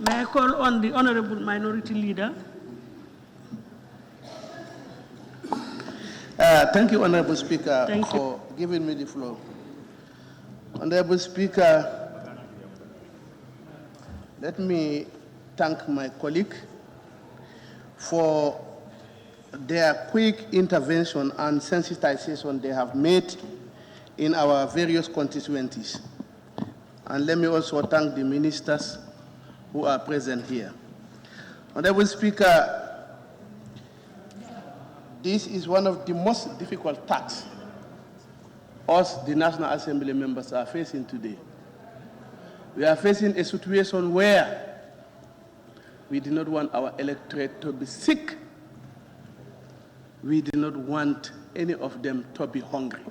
May I call on the Honorable Minority Leader? Thank you, Honorable Speaker, Thank you. for giving me the floor. Honorable Speaker, let me thank my colleague for their quick intervention and sensitization they have made in our various constituencies. And let me also thank the ministers who are present here. Honorable Speaker, this is one of the most difficult tasks us, the National Assembly members, are facing today. We are facing a situation where we do not want our electorate to be sick. We do not want any of them to be hungry.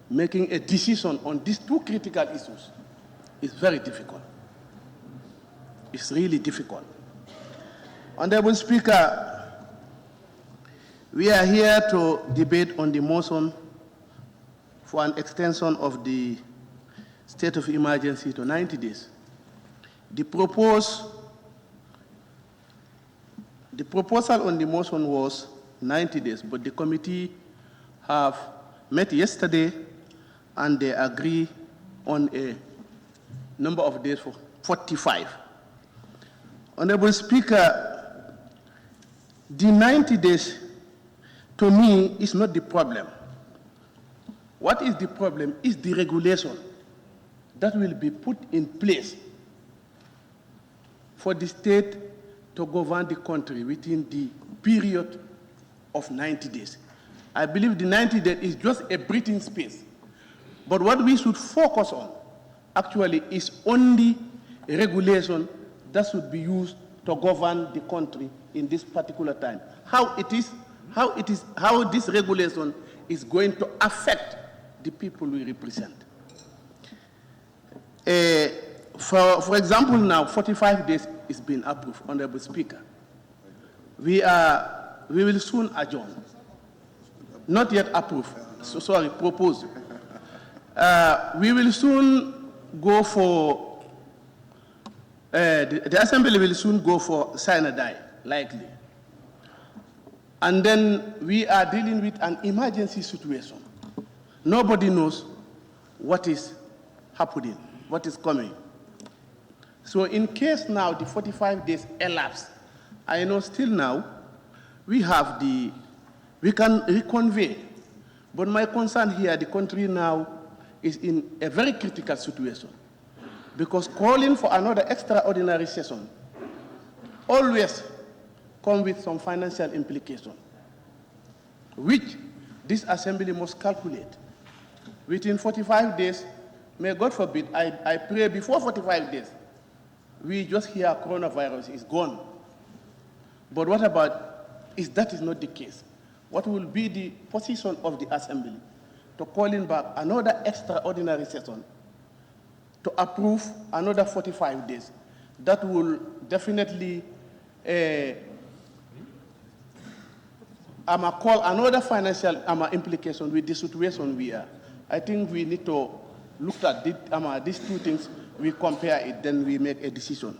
Making a decision on these two critical issues is very difficult. It's really difficult. Honorable Speaker, we are here to debate on the motion for an extension of the state of emergency to 90 days. The proposal on the motion was 90 days, but the committee have met yesterday and they agree on a number of days for 45. Honorable Speaker, the 90 days to me is not the problem. What is the problem is the regulation that will be put in place for the state to govern the country within the period of 90 days. I believe the 90 days is just a breathing space. But what we should focus on actually is only a regulation that should be used to govern the country in this particular time. How this regulation is going to affect the people we represent. For example, now 45 days is being approved, Honorable Speaker. We will soon adjourn. Not yet approved. So sorry, proposed. We will soon go for the Assembly will soon go for sign or die, likely. And then we are dealing with an emergency situation. Nobody knows what is happening, what is coming. So in case now the 45 days elapse, I know still now we can reconvene. But my concern here, the country now is in a very critical situation because calling for another extraordinary session always comes with some financial implication, which this assembly must calculate. Within 45 days, may God forbid, I pray before 45 days, we just hear coronavirus is gone. But what about if that is not the case? What will be the position of the assembly to calling back another extraordinary session to approve another 45 days? That will definitely call another financial implication with the situation we are. I think we need to look at these two things, we compare it, then we make a decision.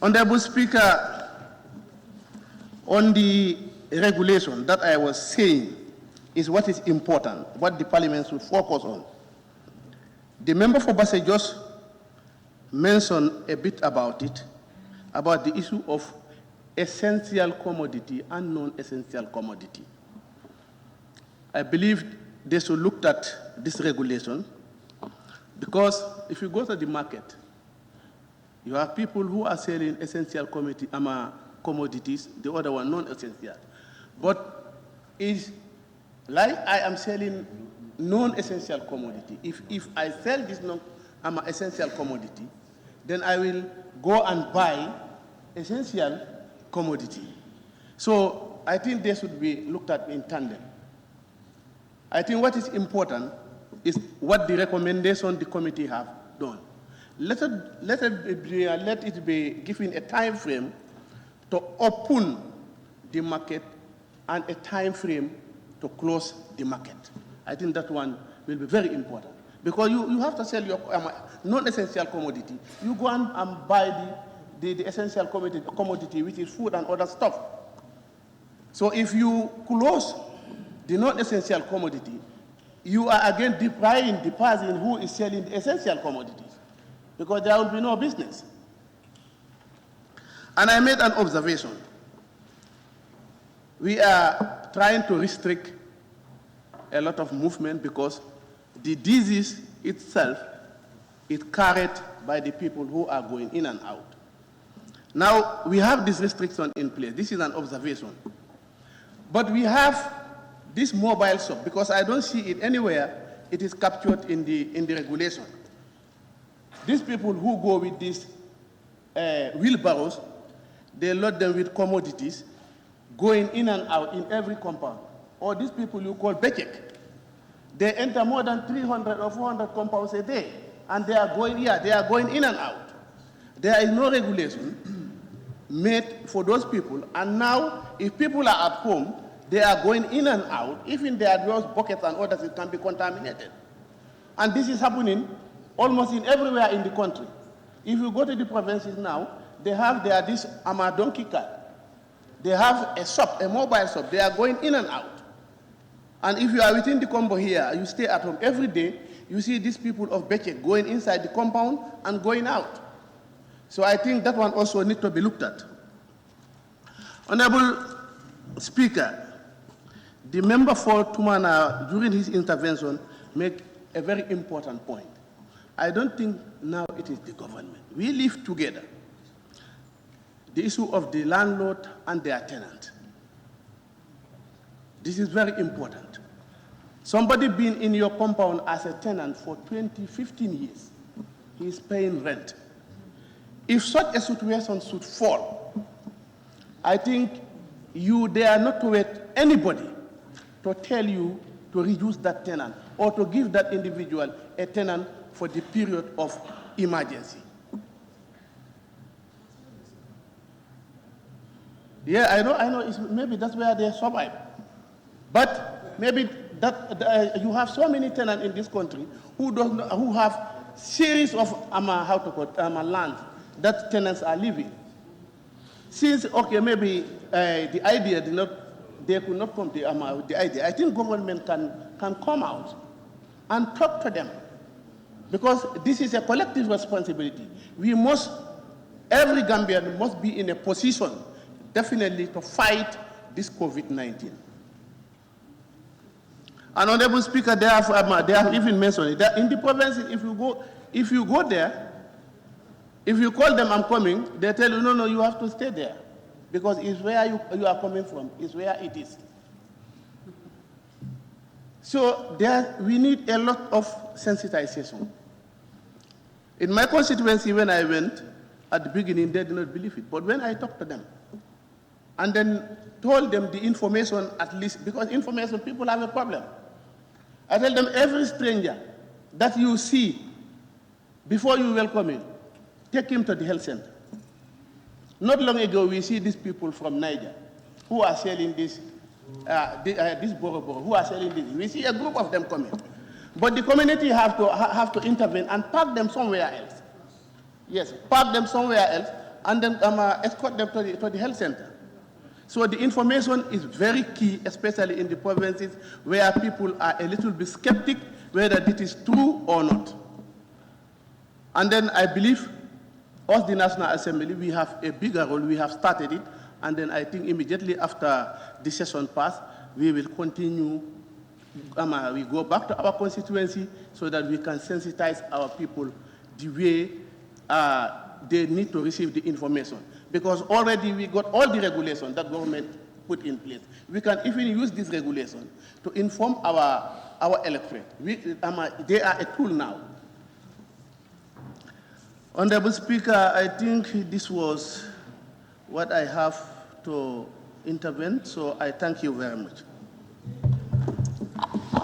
Honorable Speaker, on the regulation that I was saying is what is important, what the Parliament should focus on. The member for Basse just mentioned a bit about it, about the issue of essential commodity and non-essential commodity. I believe they should look at this regulation because if you go to the market, you have people who are selling essential commodities, the other one non-essential. But it's like I am selling non-essential commodity. If I sell this essential commodity, then I will go and buy essential commodity. So I think they should be looked at in tandem. I think what is important is what the recommendation the committee have done. Let it be given a time frame to open the market and a time frame to close the market. I think that one will be very important. Because you have to sell your non-essential commodity. You go and buy the essential commodity, which is food and other stuff. So if you close the non-essential commodity, you are again depriving the person who is selling the essential commodities, because there will be no business. And I made an observation. We are trying to restrict a lot of movement because the disease itself is carried by the people who are going in and out. Now, we have this restriction in place. This is an observation. But we have this mobile shop, because I don't see it anywhere. It is captured in the regulation. These people who go with these wheelbarrows, they load them with commodities, going in and out in every compound. Or these people you call becek. They enter more than 300 or 400 compounds a day, and they are going in and out. There is no regulation made for those people, and now if people are at home, they are going in and out. Even there are those buckets and others, it can be contaminated. And this is happening almost everywhere in the country. If you go to the provinces now, they have this donkey cart. They have a shop, a mobile shop. They are going in and out. And if you are within the combo here, you stay at home every day, you see these people of Becek going inside the compound and going out. So I think that one also needs to be looked at. Honorable Speaker, the member for Tumana, during his intervention, made a very important point. I don't think now it is the government. We live together. The issue of the landlord and their tenant. This is very important. Somebody being in your compound as a tenant for 20, 15 years, he is paying rent. If such a situation should fall, I think you dare not to wait anybody to tell you to reduce that tenant or to give that individual a tenant for the period of emergency. Yeah, I know. Maybe that's where they survive. But maybe you have so many tenants in this country who have series of lands that tenants are living. Since maybe the idea they could not come to the idea. I think government can come out and talk to them, because this is a collective responsibility. Every Gambian must be in a position definitely to fight this COVID-19. And Honorable Speaker, they have even mentioned it, that in the provinces, if you go there, if you call them, I'm coming, they tell you, no, you have to stay there, because it's where you are coming from, it's where it is. So we need a lot of sensitization. In my constituency, when I went, at the beginning, they did not believe it. But when I talked to them, and then told them the information, at least, because information, people have a problem. I tell them, every stranger that you see before you welcome him, take him to the health center. Not long ago, we see these people from Niger who are selling this boro, who are selling this. We see a group of them coming. But the community have to intervene and park them somewhere else. Yes, park them somewhere else and then escort them to the health center. So the information is very key, especially in the provinces where people are a little bit skeptic whether it is true or not. And then I believe us, the National Assembly, we have a bigger role. We have started it, and then I think immediately after the session passed, we will continue. We go back to our constituency so that we can sensitize our people the way they need to receive the information. Because already we got all the regulations that government put in place. We can even use this regulation to inform our electorate. They are a tool now. Honorable Speaker, I think this was what I have to intervene, so I thank you very much.